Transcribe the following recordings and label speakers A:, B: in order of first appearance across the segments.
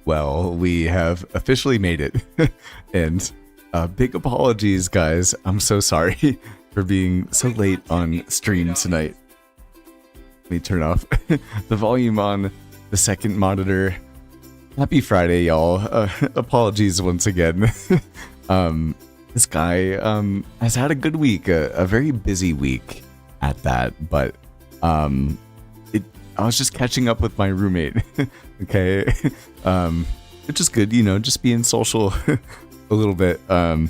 A: Well, we have officially made it. And big apologies, guys. I'm so sorry for being so late on stream tonight. Let me turn off the volume on the second monitor. Happy Friday, y'all. Apologies once again. This guy has had a good week, a very busy week at that, but I was just catching up with my roommate, okay? Which is good, just being social a little bit. And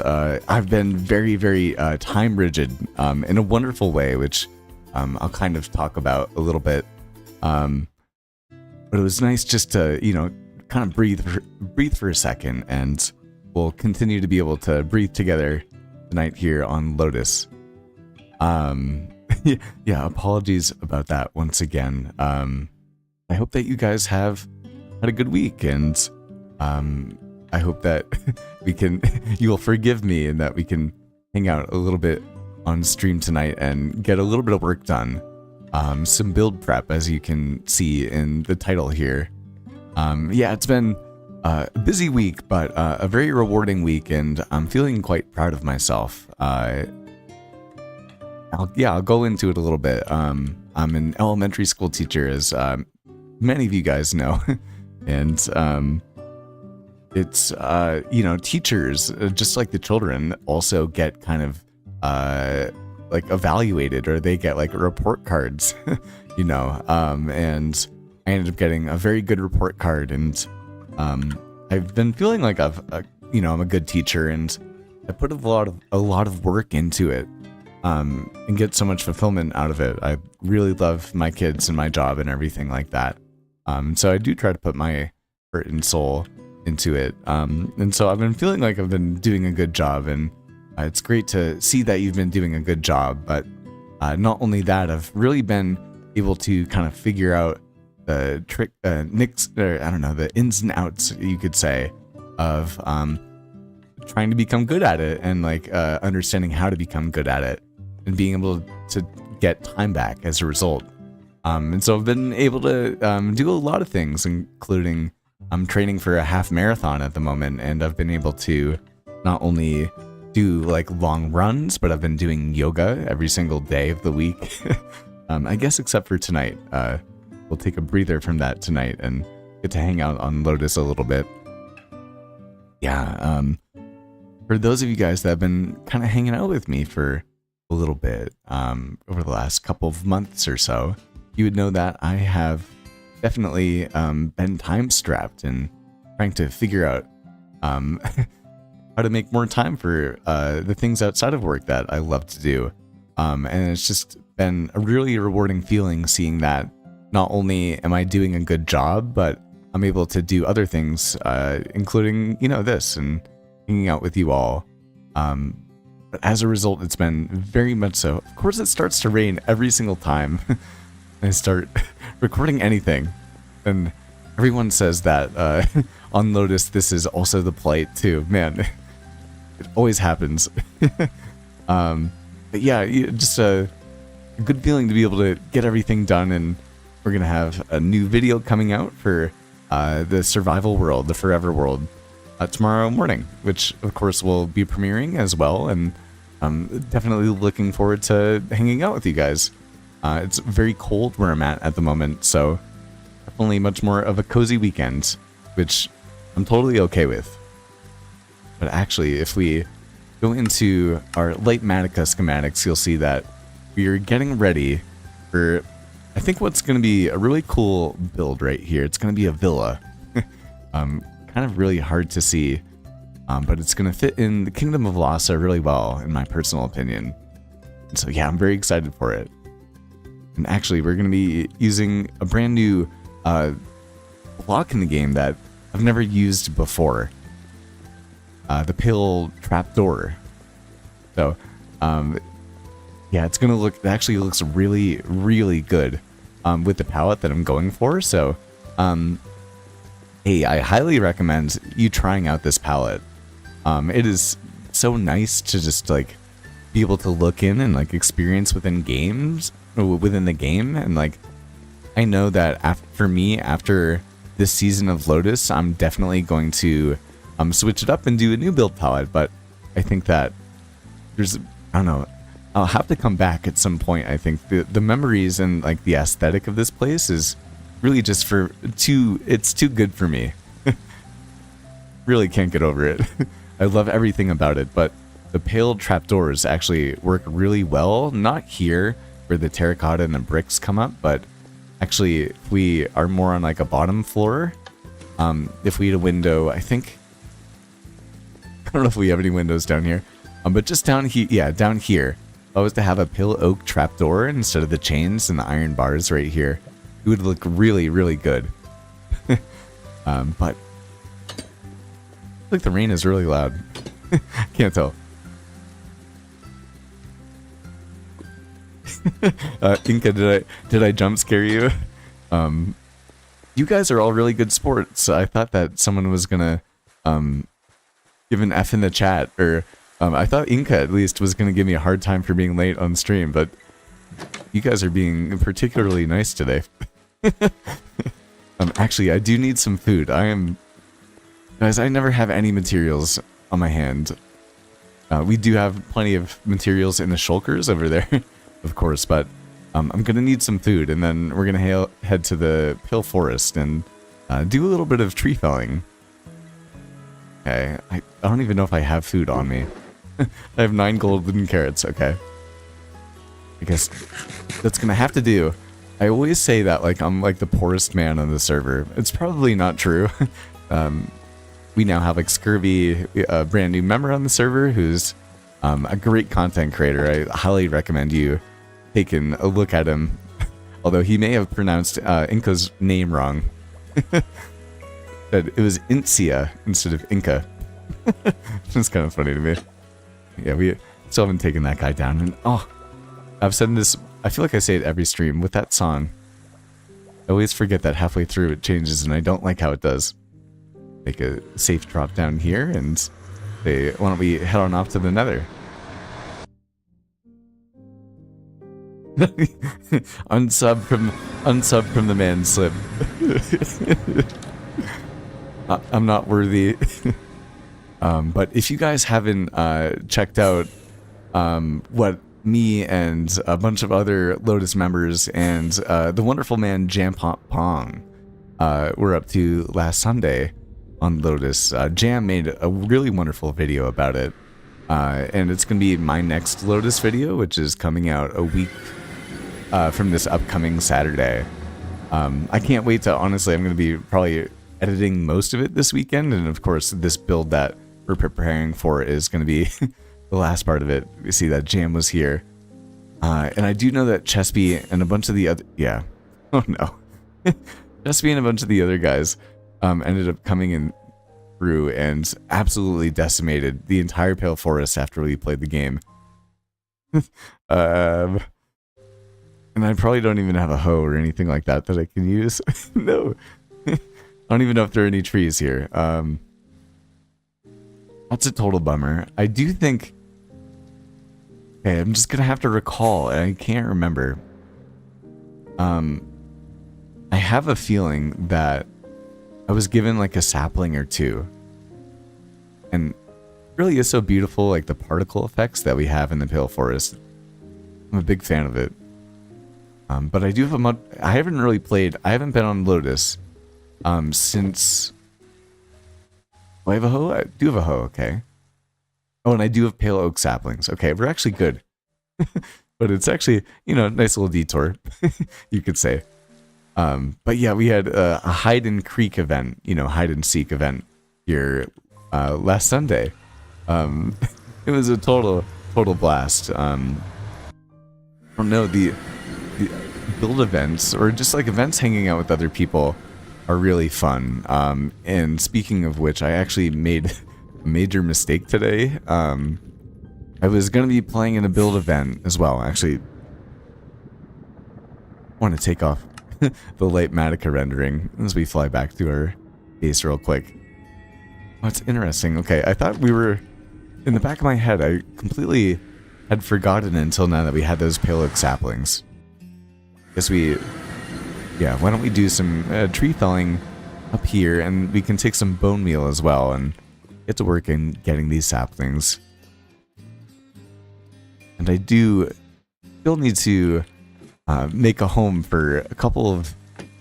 A: I've been very, very time rigid in a wonderful way, which I'll kind of talk about a little bit. But it was nice just to, kind of breathe for a second, and we'll continue to be able to breathe together tonight here on Lotus. Yeah, apologies about that once again. I hope that you guys have had a good week, and I hope that you will forgive me and that we can hang out a little bit on stream tonight and get a little bit of work done. Some build prep, as you can see in the title here. Yeah, it's been a busy week, but a very rewarding week, and I'm feeling quite proud of myself. I'll go into it a little bit. I'm an elementary school teacher, as many of you guys know, and it's teachers, just like the children, also get kind of evaluated, or they get report cards, and I ended up getting a very good report card, and I've been feeling like I'm a good teacher, and I put a lot of work into it. And get so much fulfillment out of it. I really love my kids and my job and everything like that. So I do try to put my heart and soul into it. And so I've been feeling like I've been doing a good job, and it's great to see that you've been doing a good job. But not only that, I've really been able to kind of figure out the the ins and outs, you could say, of trying to become good at it, and understanding how to become good at it, and being able to get time back as a result. And so I've been able to do a lot of things, including I'm training for a half marathon at the moment, and I've been able to not only do long runs, but I've been doing yoga every single day of the week. I guess except for tonight. We'll take a breather from that tonight and get to hang out on Lotus a little bit. Yeah, for those of you guys that have been kind of hanging out with me for a little bit over the last couple of months or so, you would know that I have definitely been time strapped and trying to figure out how to make more time for the things outside of work that I love to do. And it's just been a really rewarding feeling seeing that not only am I doing a good job, but I'm able to do other things, including, this and hanging out with you all. But as a result, it's been very much so. Of course, it starts to rain every single time I start recording anything. And everyone says that on Lotus, this is also the plight too. Man, it always happens. But yeah, just a good feeling to be able to get everything done. And we're going to have a new video coming out for the survival world, the forever world, tomorrow morning, which of course will be premiering as well, and I'm definitely looking forward to hanging out with you guys. It's very cold where I'm at the moment, so definitely much more of a cozy weekend, which I'm totally okay with. But actually, if we go into our Litematica schematics, you'll see that we are getting ready for, I think, what's going to be a really cool build right here. It's going to be a villa. Kind of really hard to see, but it's going to fit in the Kingdom of Lhasa really well, in my personal opinion. And so yeah, I'm very excited for it. And actually, we're going to be using a brand new block in the game that I've never used before. The Pale Trapdoor. So, yeah, it's going to look, it actually looks really, really good with the palette that I'm going for. So, hey, I highly recommend you trying out this palette. It is so nice to just be able to look in and experience within the game, and I know that for me, after this season of Lotus, I'm definitely going to switch it up and do a new build palette. But I think that I don't know, I'll have to come back at some point. I think the memories and like the aesthetic of this place is really just it's too good for me. Really can't get over it. I love everything about it, but the pale trapdoors actually work really well. Not here where the terracotta and the bricks come up, but actually if we are more on like a bottom floor, if we had a window, I don't know if we have any windows down here, but just down here, yeah, down here, if I was to have a pale oak trapdoor instead of the chains and the iron bars right here, it would look really, really good. But like the rain is really loud. Can't tell. Inca, did I jump scare you? You guys are all really good sports. I thought that someone was gonna give an F in the chat, or I thought Inca at least was gonna give me a hard time for being late on stream, but you guys are being particularly nice today. Actually, I do need some food. Guys, I never have any materials on my hand. We do have plenty of materials in the shulkers over there, of course, but I'm gonna need some food, and then we're gonna head to the Pale Forest and do a little bit of tree felling. Okay, I don't even know if I have food on me. I have 9 golden carrots, okay. I guess that's gonna have to do. I always say that like I'm like the poorest man on the server. It's probably not true. We now have like Scurvy, a brand new member on the server who's a great content creator. I highly recommend you taking a look at him. Although he may have pronounced Inca's name wrong. That it was Incia instead of Inca. It's kind of funny to me. Yeah, we still haven't taken that guy down. And oh, I've said this, I feel like I say it every stream with that song. I always forget that halfway through it changes, and I don't like how it does. Make a safe drop down here, and why don't we head on off to the nether? unsub from the man slip. I'm not worthy. But if you guys haven't checked out what me and a bunch of other Lotus members and the wonderful man Jam Pong were up to last Sunday on Lotus, Jam made a really wonderful video about it, and it's gonna be my next Lotus video, which is coming out a week from this upcoming Saturday. I can't wait to, honestly, I'm gonna be probably editing most of it this weekend, and of course this build that we're preparing for is gonna be the last part of it. You see that Jam was here, and I do know that Chespy and a bunch of the other, yeah, oh no, Chespy and a bunch of the other guys ended up coming in through and absolutely decimated the entire Pale Forest after we played the game. And I probably don't even have a hoe or anything like that I can use. No. I don't even know if there are any trees here. That's a total bummer. I do think... Okay, I'm just gonna have to recall, and I can't remember. I have a feeling that I was given like a sapling or two. And it really is so beautiful, like the particle effects that we have in the Pale Forest. I'm a big fan of it. But I do have I haven't really played, I haven't been on Lotus since... Do I have a hoe? I do have a hoe, okay. Oh, and I do have pale oak saplings. Okay, we're actually good. But it's actually, you know, nice little detour, you could say. But yeah, we had a hide and creek event, you know, hide and seek event here last Sunday. It was a total blast. I don't know, the build events or just like events hanging out with other people are really fun. And speaking of which, I actually made a major mistake today. I was going to be playing in a build event as well. Actually, I want to take off the light Matica rendering as we fly back to our base real quick. What's interesting? Okay, I thought we were... In the back of my head, I completely had forgotten until now that we had those pale oak saplings. Guess we... Yeah, why don't we do some tree felling up here, and we can take some bone meal as well and get to work in getting these saplings. And I do still need to make a home for a couple of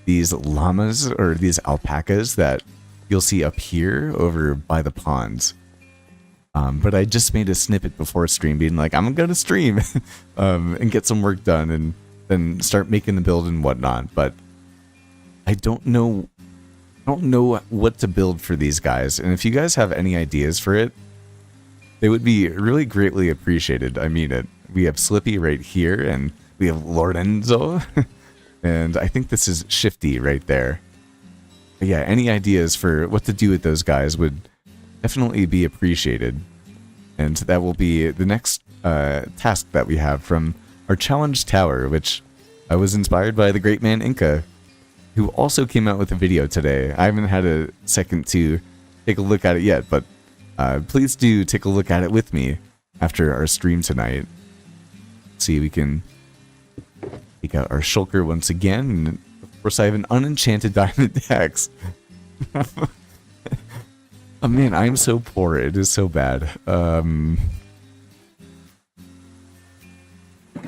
A: these llamas or these alpacas that you'll see up here over by the ponds. But I just made a snippet before stream being like, I'm gonna stream and get some work done and then start making the build and whatnot. But I don't know what to build for these guys. And if you guys have any ideas for it, they would be really greatly appreciated. I mean it. We have Slippy right here, and we have Lorenzo. And I think this is Shifty right there. But yeah, any ideas for what to do with those guys would definitely be appreciated. And that will be the next task that we have from our challenge tower, which I was inspired by the great man Inca, who also came out with a video today. I haven't had a second to take a look at it yet, but please do take a look at it with me after our stream tonight. See, we can take out our shulker once again, and of course I have an unenchanted diamond axe. Oh man, I'm so poor. It is so bad.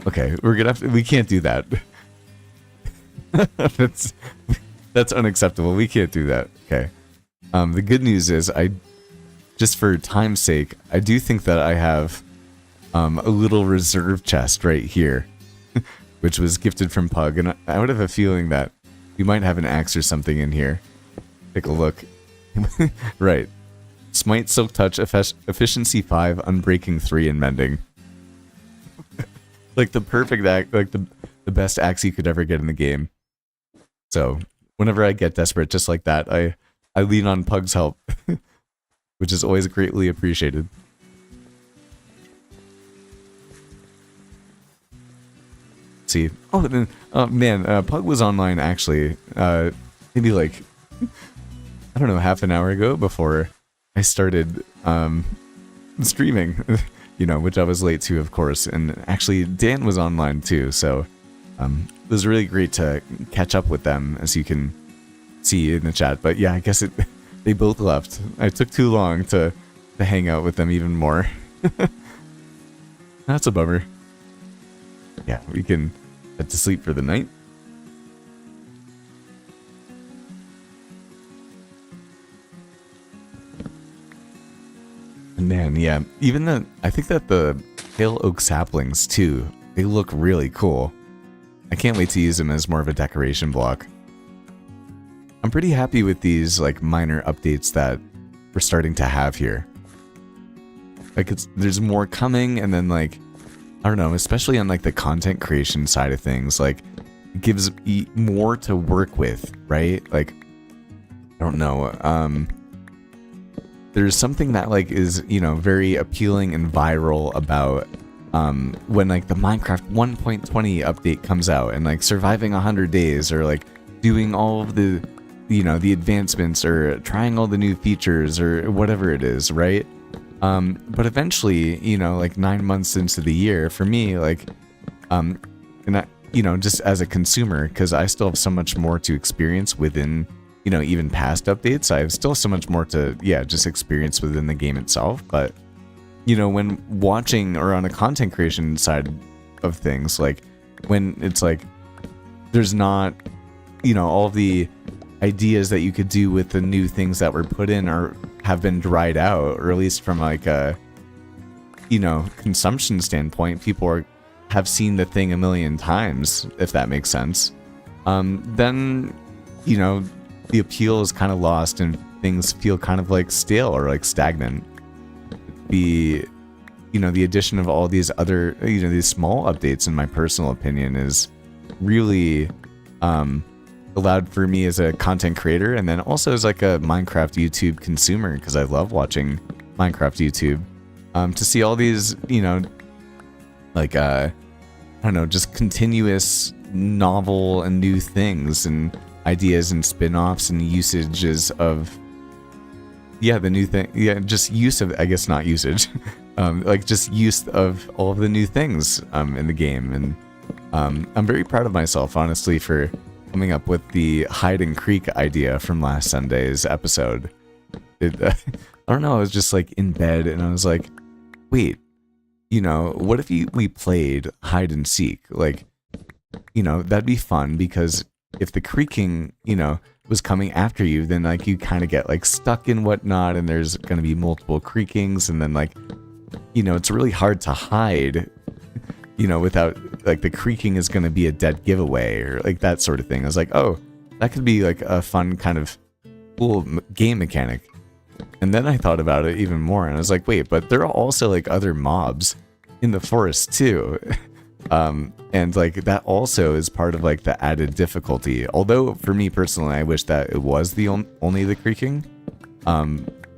A: Okay, we're gonna have to, we can't do that. That's unacceptable. We can't do that. Okay. The good news is, just for time's sake, I do think that I have a little reserve chest right here, which was gifted from Pug, and I would have a feeling that we might have an axe or something in here. Take a look. Right. Smite, Silk Touch, Efficiency 5, Unbreaking 3, and Mending. Like the perfect axe, like the best axe you could ever get in the game. So, whenever I get desperate just like that, I lean on Pug's help, which is always greatly appreciated. See, oh, then, man, Pug was online actually, maybe like, I don't know, half an hour ago before I started streaming, you know, which I was late to, of course, and actually Dan was online too, so it was really great to catch up with them, as you can see in the chat. But yeah, I guess they both left. I took too long to hang out with them even more. That's a bummer. Yeah, we can head to sleep for the night. Man, yeah, even I think that the pale oak saplings too, they look really cool. I can't wait to use them as more of a decoration block. I'm pretty happy with these like minor updates that we're starting to have here. Like there's more coming, and then like, I don't know, especially on like the content creation side of things, like it gives more to work with, right? Like, I don't know, there's something that like is, you know, very appealing and viral about when like the Minecraft 1.20 update comes out, and like surviving 100 days, or like doing all of the, you know, the advancements, or trying all the new features, or whatever it is, right? But eventually, you know, like 9 months into the year, for me, like, and I, you know, just as a consumer, because I still have so much more to experience within, you know, even past updates, I have still so much more to, yeah, just experience within the game itself. But, you know, when watching or on a content creation side of things, like when it's like, there's not, you know, all of the ideas that you could do with the new things that were put in or have been dried out, or at least from like a, you know, consumption standpoint, people have seen the thing a million times, if that makes sense. Then, you know, the appeal is kind of lost, and things feel kind of like stale or like stagnant. The, you know, the addition of all these other, you know, these small updates, in my personal opinion, is really allowed for me as a content creator, and then also as like a Minecraft YouTube consumer, because I love watching Minecraft YouTube, to see all these, you know, like I don't know, just continuous novel and new things and ideas and spin-offs and usages of, yeah, the new thing, yeah, just use of, I guess not usage, like just use of all of the new things in the game. And I'm very proud of myself, honestly, for coming up with the hide and creek idea from last Sunday's episode. I don't know, I was just like in bed and I was like, wait, what if we played hide and seek? Like, that'd be fun because if the creaking, was coming after you, then like you kind of get like stuck in whatnot and there's going to be multiple creakings and then like, it's really hard to hide, without like the creaking is going to be a dead giveaway or like that sort of thing. I was like, oh, that could be like a fun kind of cool game mechanic. And then I thought about it even more and I was like, wait, but there are also like other mobs in the forest too. And like that also is part of like the added difficulty. Although for me personally, I wish that it was the only the creaking. I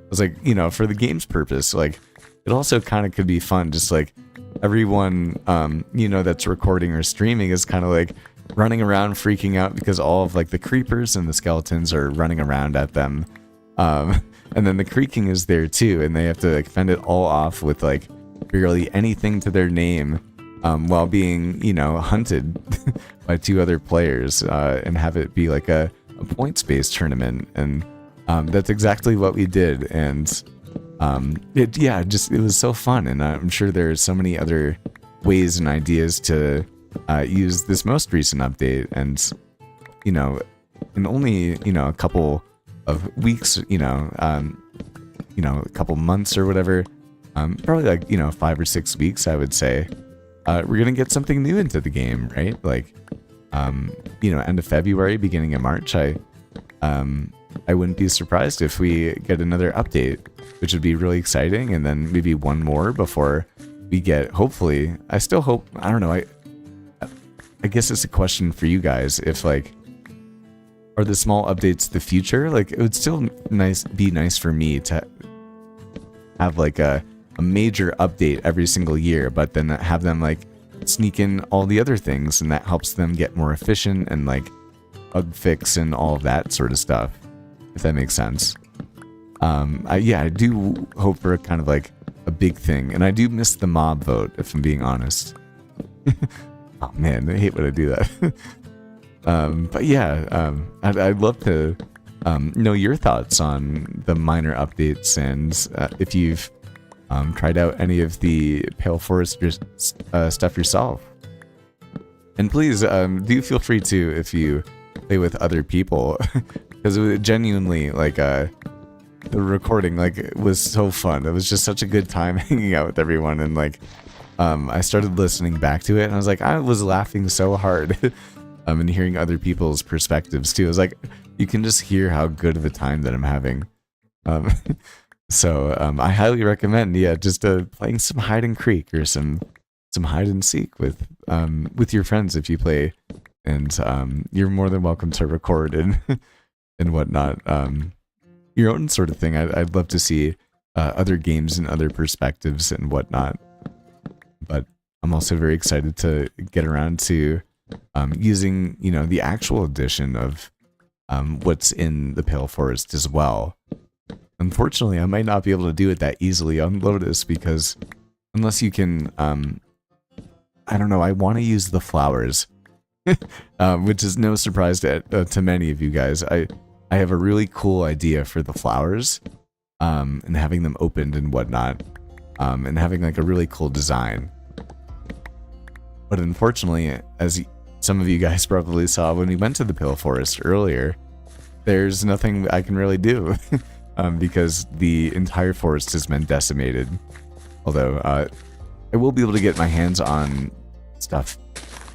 A: was like, for the game's purpose, like it also kind of could be fun. Just like everyone, that's recording or streaming is kind of like running around freaking out because all of like the creepers and the skeletons are running around at them. And then the creaking is there too. And they have to like fend it all off with like barely anything to their name. While being, hunted by 2 other players, and have it be like a points-based tournament, and that's exactly what we did, and it was so fun, and I'm sure there's so many other ways and ideas to use this most recent update, and in only a couple of weeks, a couple months or whatever, probably like 5 or 6 weeks, I would say. We're gonna get something new into the game, right? Like, end of February, beginning of March. I wouldn't be surprised if we get another update, which would be really exciting, and then maybe one more before we get. Hopefully, I still hope. I don't know. I guess it's a question for you guys. If like, are the small updates the future? Like, it would still be nice for me to have like a major update every single year, but then have them like sneak in all the other things, and that helps them get more efficient and like bug fix and all of that sort of stuff, if that makes sense. I do hope for kind of like a big thing, and I do miss the mob vote, if I'm being honest. Oh man, I hate when I do that. But yeah, I'd love to know your thoughts on the minor updates, and if you've tried out any of the Pale Forest stuff yourself. And please, do feel free to if you play with other people, because it genuinely, like, the recording, like, it was so fun. It was just such a good time hanging out with everyone, and, like, I started listening back to it, and I was like, I was laughing so hard, and hearing other people's perspectives, too. I was like, you can just hear how good of a time that I'm having. So I highly recommend, just playing some hide and creek or some hide and seek with your friends if you play, and you're more than welcome to record and and whatnot. Your own sort of thing. I'd love to see other games and other perspectives and whatnot. But I'm also very excited to get around to using the actual edition of what's in the Pale Forest as well. Unfortunately, I might not be able to do it that easily on Lotus because unless you can, I don't know, I want to use the flowers, which is no surprise to many of you guys. I have a really cool idea for the flowers, and having them opened and whatnot, and having like a really cool design. But unfortunately, as some of you guys probably saw when we went to the Pale Forest earlier, there's nothing I can really do. Because the entire forest has been decimated. Although, I will be able to get my hands on stuff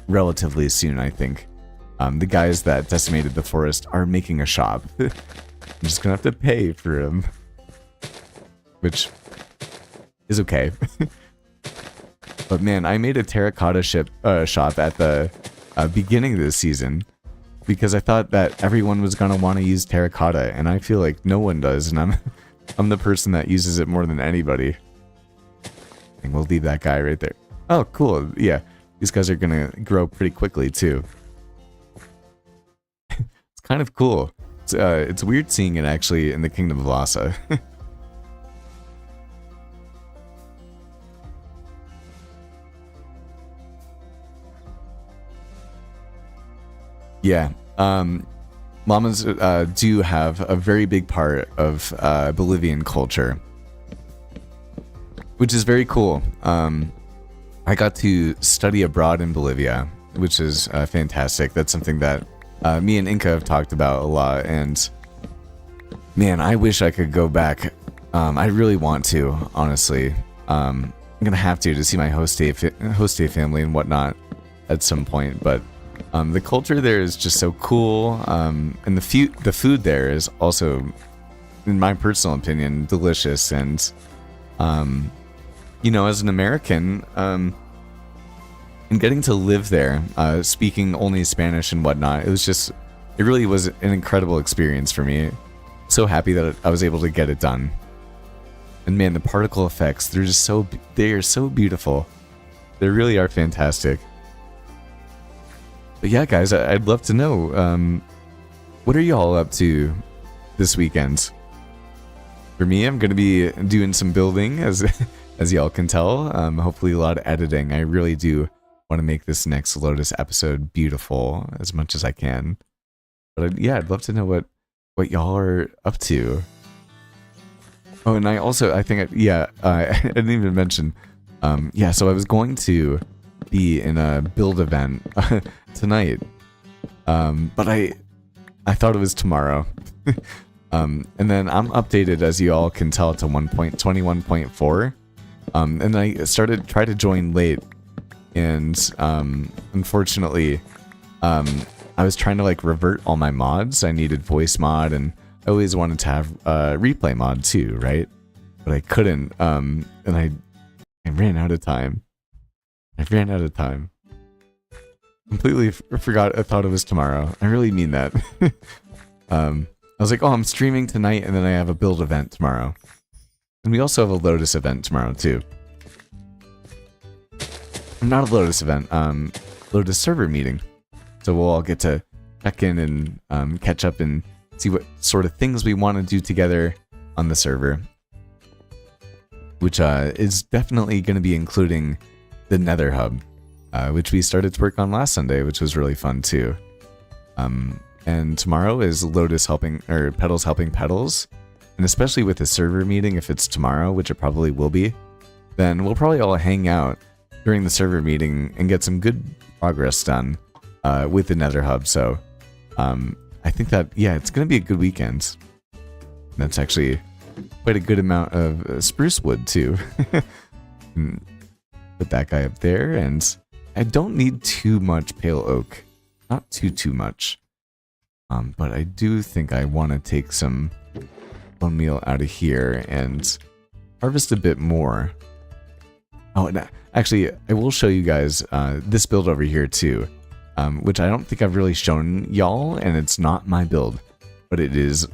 A: relatively soon, I think. The guys that decimated the forest are making a shop. I'm just gonna have to pay for them. Which is okay. But man, I made a terracotta shop at the beginning of this season, because I thought that everyone was gonna want to use terracotta, and I feel like no one does, and I'm the person that uses it more than anybody. And we'll leave that guy right there. Oh, cool. Yeah, these guys are gonna grow pretty quickly too. It's kind of cool. It's weird seeing it actually in the Kingdom of Lhasa. Yeah, Llamas do have a very big part of Bolivian culture, which is very cool. I got to study abroad in Bolivia, which is fantastic. That's something that me and Inca have talked about a lot, and man, I wish I could go back. I really want to, honestly. I'm gonna have to see my host day family and whatnot at some point, but the culture there is just so cool, and the food there is also, in my personal opinion, delicious. And you know, as an American, and getting to live there, speaking only Spanish and whatnot, it really was an incredible experience for me. So happy that I was able to get it done. And man, the particle effects, they are so beautiful. They really are fantastic. But yeah, guys, I'd love to know, what are y'all up to this weekend? For me, I'm going to be doing some building, as y'all can tell. Hopefully a lot of editing. I really do want to make this next Lotus episode beautiful as much as I can. But yeah, I'd love to know what y'all are up to. Oh, and I didn't even mention, so I was going to be in a build event tonight, but I thought it was tomorrow. And then I'm updated, as you all can tell, to 1.21.4, and I tried to join late, and unfortunately, I was trying to like revert all my mods. I needed voice mod, and I always wanted to have replay mod too, right? But I couldn't, and I ran out of time. Completely forgot. I thought it was tomorrow. I really mean that. I was like, oh, I'm streaming tonight, and then I have a build event tomorrow. And we also have a Lotus event tomorrow too. Not a Lotus event, Lotus server meeting. So we'll all get to check in and catch up and see what sort of things we want to do together on the server. Which is definitely going to be including the Nether Hub, which we started to work on last Sunday, which was really fun too. And tomorrow is Lotus Petals helping Petals. And especially with the server meeting, if it's tomorrow, which it probably will be, then we'll probably all hang out during the server meeting and get some good progress done with the Nether Hub. So I think that, yeah, it's going to be a good weekend. That's actually quite a good amount of spruce wood too. Put that guy up there, and I don't need too much pale oak. Not too much. But I do think I want to take some bone meal out of here and harvest a bit more. Oh, and actually, I will show you guys this build over here too, which I don't think I've really shown y'all, and it's not my build, but it is.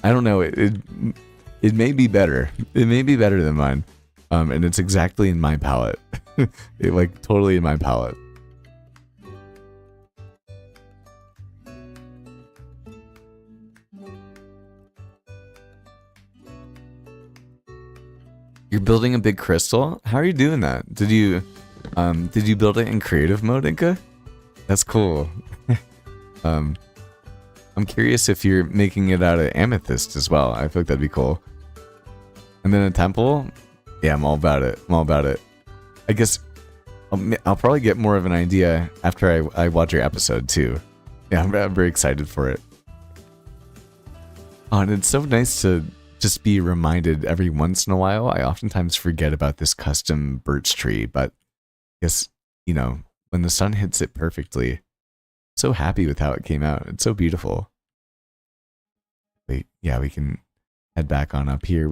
A: I don't know. It may be better. It may be better than mine, and it's exactly in my palette. Like totally in my palette. You're building a big crystal? How are you doing that? Did you build it in creative mode, Inca? That's cool. I'm curious if you're making it out of amethyst as well. I feel like that'd be cool. And then a temple? Yeah, I'm all about it. I guess I'll probably get more of an idea after I watch your episode too. Yeah, I'm very excited for it. Oh, and it's so nice to just be reminded every once in a while. I oftentimes forget about this custom birch tree, but I guess, you know, when the sun hits it perfectly, I'm so happy with how it came out. It's so beautiful. Wait, yeah, we can head back on up here.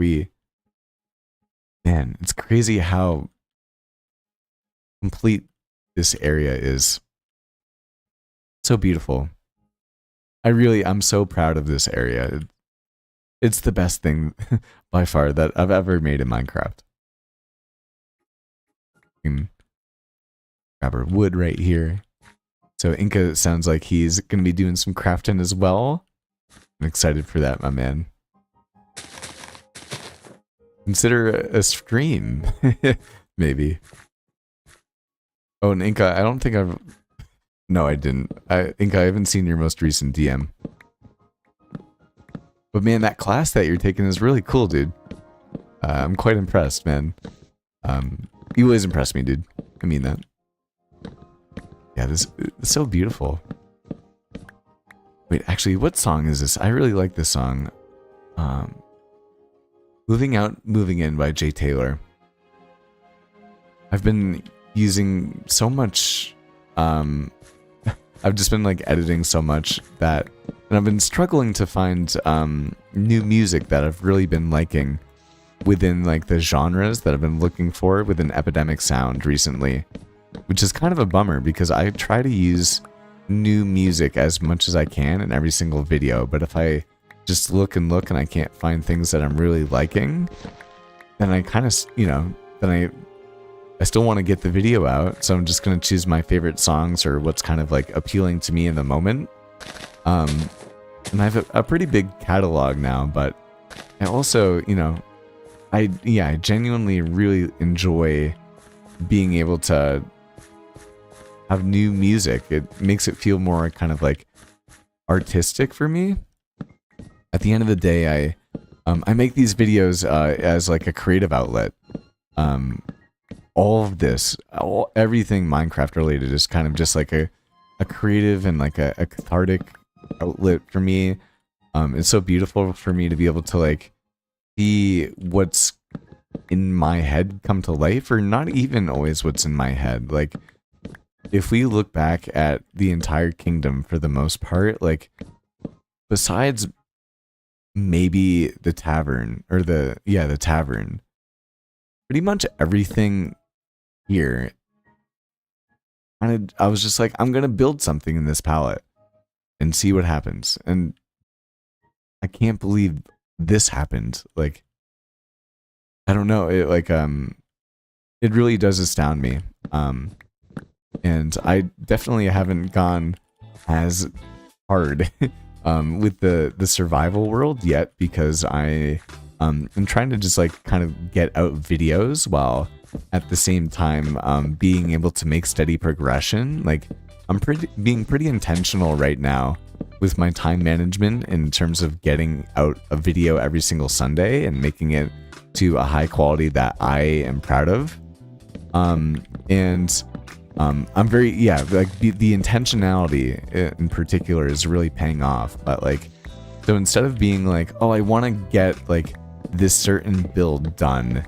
A: Man, it's crazy how complete this area is. So beautiful. I'm so proud of this area. It's the best thing by far that I've ever made in Minecraft. Grab our wood right here. So Inca sounds like he's going to be doing some crafting as well. I'm excited for that, my man. Consider a stream, maybe. Oh, and Inca, I don't think I've No, I didn't. I think I haven't seen your most recent DM. But man, that class that you're taking is really cool, dude. I'm quite impressed, man. You always impress me, dude. I mean that. Yeah, this is so beautiful. Wait, actually, what song is this? I really like this song. Moving Out, Moving In by Jay Taylor. I've been using so much, I've just been like editing so much that, and I've been struggling to find new music that I've really been liking within like the genres that I've been looking for within Epidemic Sound recently, which is kind of a bummer because I try to use new music as much as I can in every single video, but if I just look and I can't find things that I'm really liking, then I kind of, you know, then I still want to get the video out, so I'm just going to choose my favorite songs or what's kind of like appealing to me in the moment. And I have a pretty big catalog now, but I also, you know, I genuinely really enjoy being able to have new music. It makes it feel more kind of like artistic for me. At the end of the day, I make these videos as like a creative outlet. All of this, everything Minecraft related is kind of just like a creative and like a cathartic outlet for me. It's so beautiful for me to be able to like see what's in my head come to life, or not even always what's in my head. Like, if we look back at the entire kingdom for the most part, like, besides maybe the tavern, or the tavern, pretty much everything here, I was just like, I'm gonna build something in this palette and see what happens. And I can't believe this happened. Like, I don't know, it like it really does astound me. And I definitely haven't gone as hard with the survival world yet, because I am trying to just like kind of get out videos while at the same time being able to make steady progression. Like, I'm being pretty intentional right now with my time management in terms of getting out a video every single Sunday and making it to a high quality that I am proud of. I'm very, like the intentionality in particular is really paying off. But like, so instead of being like, oh, I want to get like this certain build done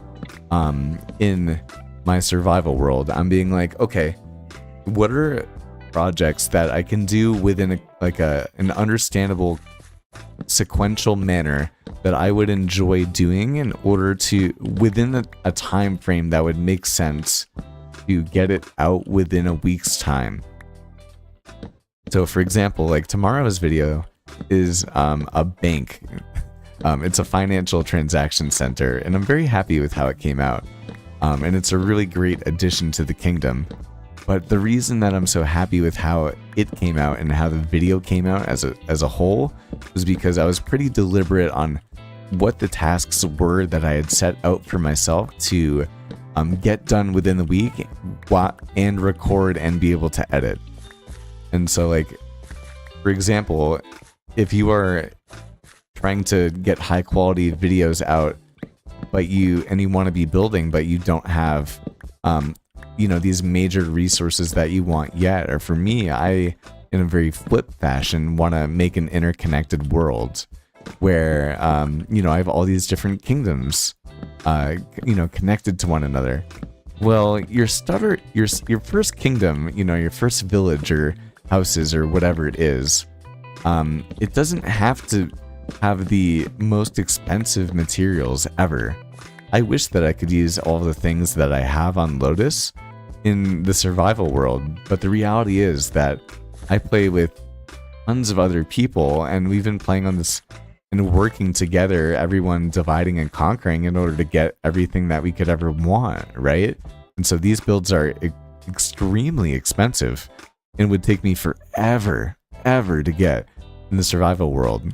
A: in my survival world, I'm being like, okay, what are projects that I can do within an understandable sequential manner that I would enjoy doing in order to, within a time frame that would make sense to get it out within a week's time. So for example, like tomorrow's video is a bank. It's a financial transaction center, and I'm very happy with how it came out. And it's a really great addition to the kingdom. But the reason that I'm so happy with how it came out and how the video came out as a whole was because I was pretty deliberate on what the tasks were that I had set out for myself to get done within the week and record and be able to edit. And so, like, for example, if you are trying to get high quality videos out, but you want to be building, but you don't have these major resources that you want yet, or for me, I, in a very flip fashion, want to make an interconnected world where I have all these different kingdoms connected to one another. Well, your first kingdom, your first village or houses or whatever it is, it doesn't have to have the most expensive materials ever. I wish that I could use all the things that I have on Lotus in the survival world, but the reality is that I play with tons of other people, and we've been playing on this and working together, everyone dividing and conquering in order to get everything that we could ever want, right? And so these builds are extremely expensive and would take me forever to get in the survival world.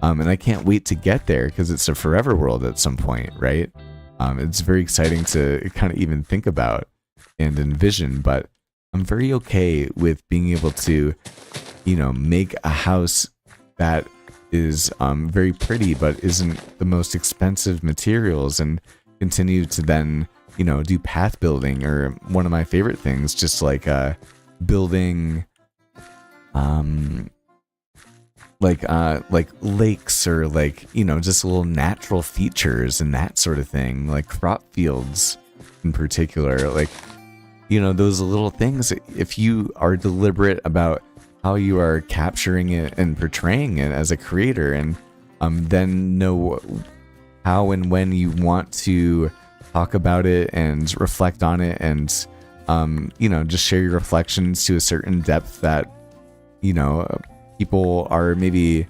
A: And I can't wait to get there because it's a forever world at some point, right? It's very exciting to kind of even think about and envision, but I'm very okay with being able to, make a house that is very pretty but isn't the most expensive materials, and continue to then, do path building, or one of my favorite things, just like building like lakes, or like, just little natural features and that sort of thing, like crop fields in particular, like, those little things. If you are deliberate about how you are capturing it and portraying it as a creator, and then know how and when you want to talk about it and reflect on it, and just share your reflections to a certain depth that people are maybe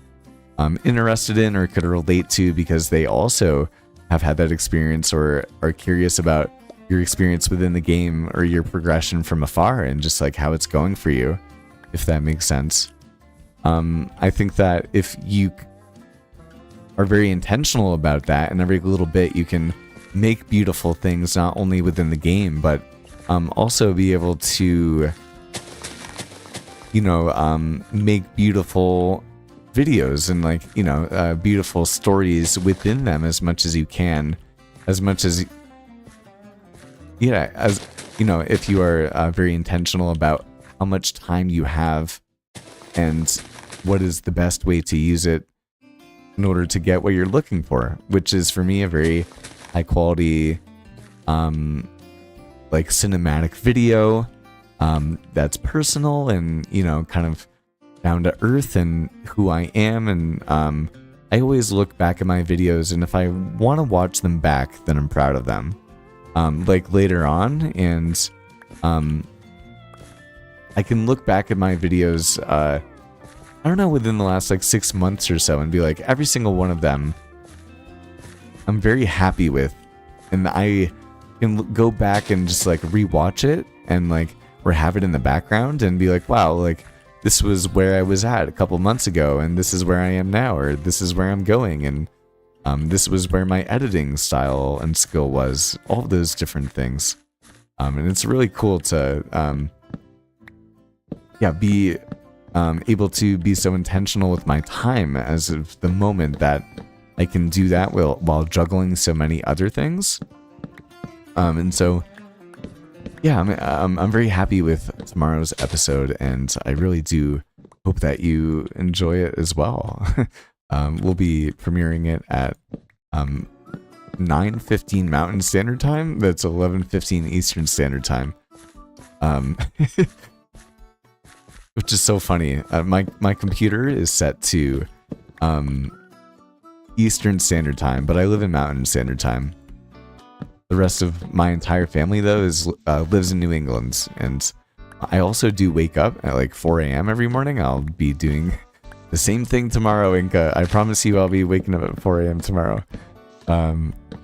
A: interested in or could relate to, because they also have had that experience, or are curious about your experience within the game, or your progression from afar, and just like how it's going for you, if that makes sense. I think that if you are very intentional about that, and every little bit you can make beautiful things, not only within the game, but also be able to make beautiful videos, and like, beautiful stories within them, as much as you can, as much as, if you are very intentional about how much time you have, and what is the best way to use it in order to get what you're looking for, which is, for me, a very high quality, like cinematic video, that's personal, and kind of down to earth, and who I am. And I always look back at my videos, and if I want to watch them back, then I'm proud of them, like later on. And I can look back at my videos, I don't know, within the last like 6 months or so, and be like, every single one of them I'm very happy with, and I can go back and just like rewatch it, and like, or have it in the background, and be like, wow, like, this was where I was at a couple months ago, and this is where I am now, or this is where I'm going, and this was where my editing style and skill was, all of those different things. And it's really cool to be able to be so intentional with my time, as of the moment that I can do that while juggling so many other things. And so, yeah, I'm very happy with tomorrow's episode, and I really do hope that you enjoy it as well. We'll be premiering it at 9:15 Mountain Standard Time. That's 11:15 Eastern Standard Time. Which is so funny. My computer is set to Eastern Standard Time, but I live in Mountain Standard Time. The rest of my entire family, though, lives in New England, and I also do wake up at like 4 a.m. every morning. I'll be doing the same thing tomorrow, Inca. I promise you I'll be waking up at 4 a.m. tomorrow.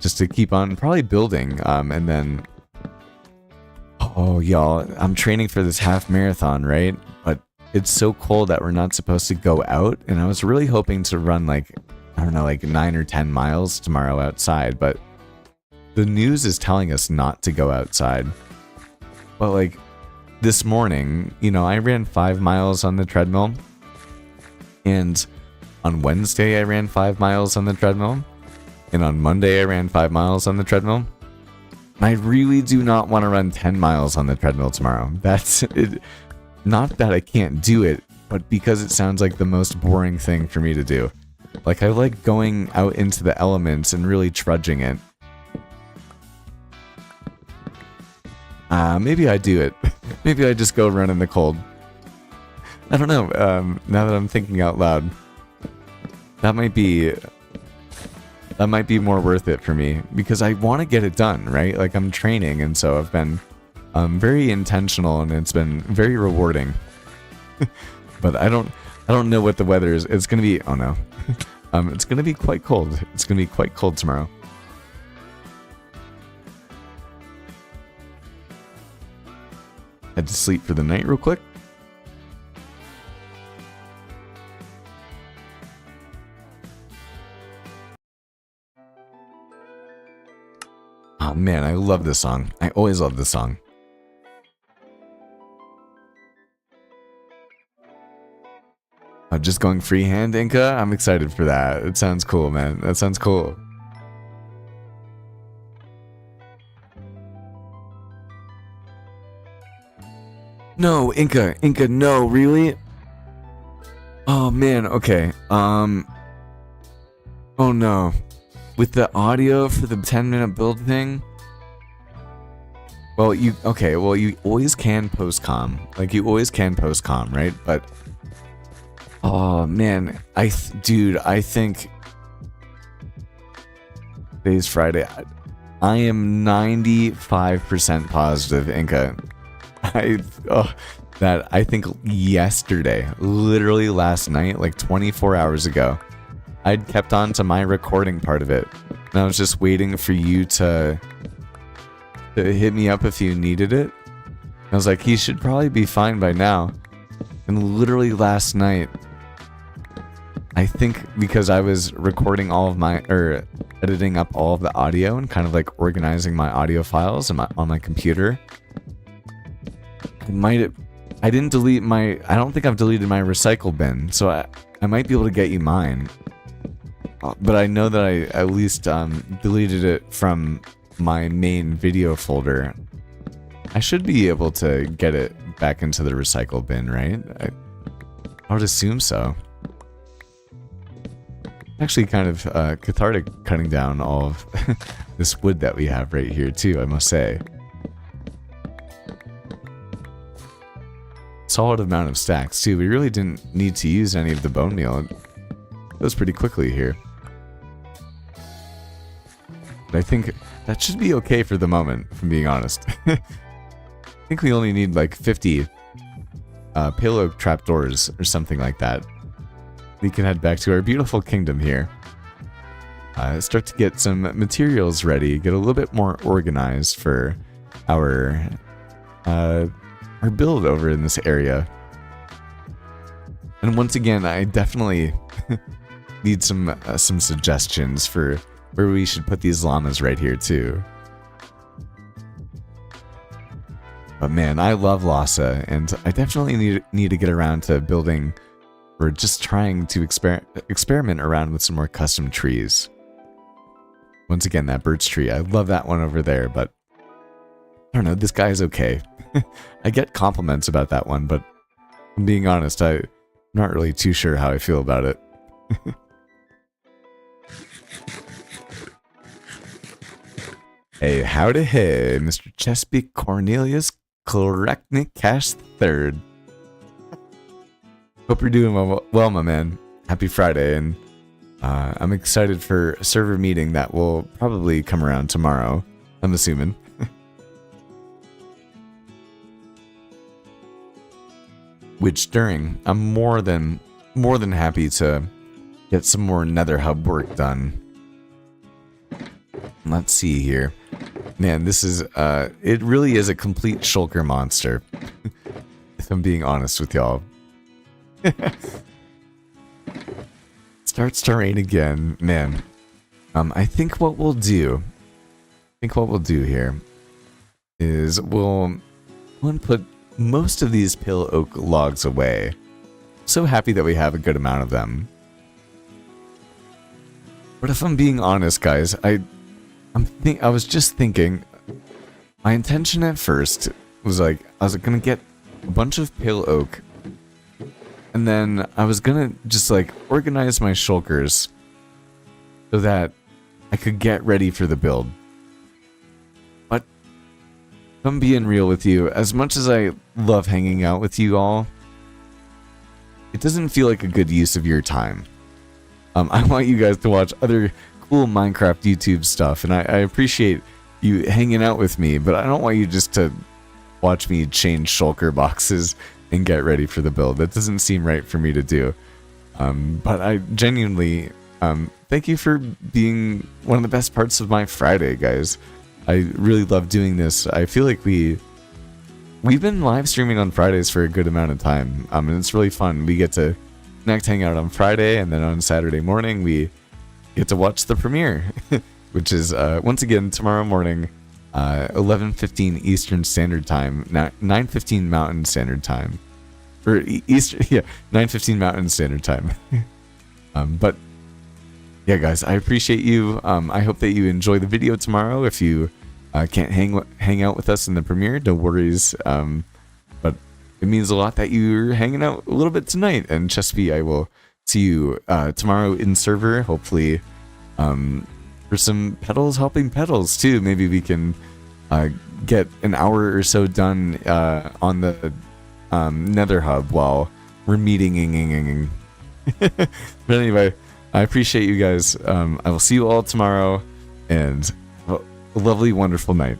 A: Just to keep on probably building, and then... Oh, y'all, I'm training for this half marathon, right? But it's so cold that we're not supposed to go out, and I was really hoping to run like, I don't know, like 9 or 10 miles tomorrow outside, but the news is telling us not to go outside. But like this morning, I ran 5 miles on the treadmill, and on Wednesday I ran 5 miles on the treadmill, and on Monday I ran 5 miles on the treadmill. I really do not want to run 10 miles on the treadmill tomorrow. That's it. Not that I can't do it, but because it sounds like the most boring thing for me to do. Like, I like going out into the elements and really trudging it. Maybe I do it. Maybe I just go run in the cold. I don't know. Now that I'm thinking out loud, that might be more worth it for me, because I want to get it done, right? Like, I'm training, and so I've been very intentional, and it's been very rewarding. But I don't know what the weather is. It's gonna be, oh no. It's gonna be quite cold. It's gonna be quite cold tomorrow. Had to sleep for the night real quick. Oh man, I love this song. I always love this song. just going freehand, Inca? I'm excited for that. It sounds cool, man. That sounds cool. No, Inca, no, really? Oh man, okay. Oh no. With the audio for the 10-minute build thing? Well, you always can post-com. Like, you always can post-com, right? But, oh man, dude, I think today's Friday. I am 95% positive, Inca. I think yesterday, literally last night, like 24 hours ago, I'd kept on to my recording part of it. And I was just waiting for you to hit me up if you needed it. I was like, he should probably be fine by now. And literally last night, I think because I was recording editing up all of the audio and kind of like organizing my audio files on my computer. I didn't delete I don't think I've deleted my recycle bin, so I might be able to get you mine. But I know that I at least deleted it from my main video folder. I should be able to get it back into the recycle bin, right? I would assume so. Actually kind of cathartic cutting down all of this wood that we have right here too, I must say. Solid amount of stacks too. We really didn't need to use any of the bone meal. It goes pretty quickly here. But I think that should be okay for the moment, if I'm being honest. I think we only need like 50 pale oak trapdoors or something like that. We can head back to our beautiful kingdom here. Start to get some materials ready, get a little bit more organized for our build over in this area. And once again, I definitely need some suggestions for where we should put these llamas right here too. But man, I love Lhasa, and I definitely need to get around to building, or just trying to experiment around with some more custom trees. Once again, that birch tree, I love that one over there, but I don't know, this guy is okay. I get compliments about that one, but I'm being honest, I'm not really too sure how I feel about it. Hey, howdy hey, Mr. Chesapeake Cornelius Koreknik Cash III. Hope you're doing well, my man. Happy Friday, and I'm excited for a server meeting that will probably come around tomorrow, I'm assuming. Which I'm more than happy to get some more Nether Hub work done. Let's see here. Man, this is, it really is a complete shulker monster. If I'm being honest with y'all. Starts to rain again. Man. I think what we'll do here is we'll put most of these pale oak logs away. So happy that we have a good amount of them. But if I'm being honest, guys, I was just thinking, my intention at first was like, I was gonna get a bunch of pale oak, and then I was gonna just like organize my shulkers so that I could get ready for the build. But if I'm being real with you, as much as I love hanging out with you all, it doesn't feel like a good use of your time. I want you guys to watch other cool Minecraft YouTube stuff, and I appreciate you hanging out with me, but I don't want you just to watch me change shulker boxes and get ready for the build. That doesn't seem right for me to do. But I genuinely thank you for being one of the best parts of my Friday, guys. I really love doing this. I feel like we've been live streaming on Fridays for a good amount of time, and it's really fun. We get to connect, hang out on Friday, and then on Saturday morning we get to watch the premiere, which is once again tomorrow morning, 11:15 Eastern Standard Time, 9:15 Mountain Standard Time. or Eastern, yeah, 9:15 Mountain Standard Time. But yeah, guys, I appreciate you. I hope that you enjoy the video tomorrow. If you can't hang out with us in the premiere, no worries. But it means a lot that you're hanging out a little bit tonight. And Chespy, I will see you tomorrow in server. Hopefully, for some pedals helping pedals too. Maybe we can get an hour or so done on the Nether Hub while we're meeting. But anyway, I appreciate you guys. I will see you all tomorrow, and have a lovely, wonderful night.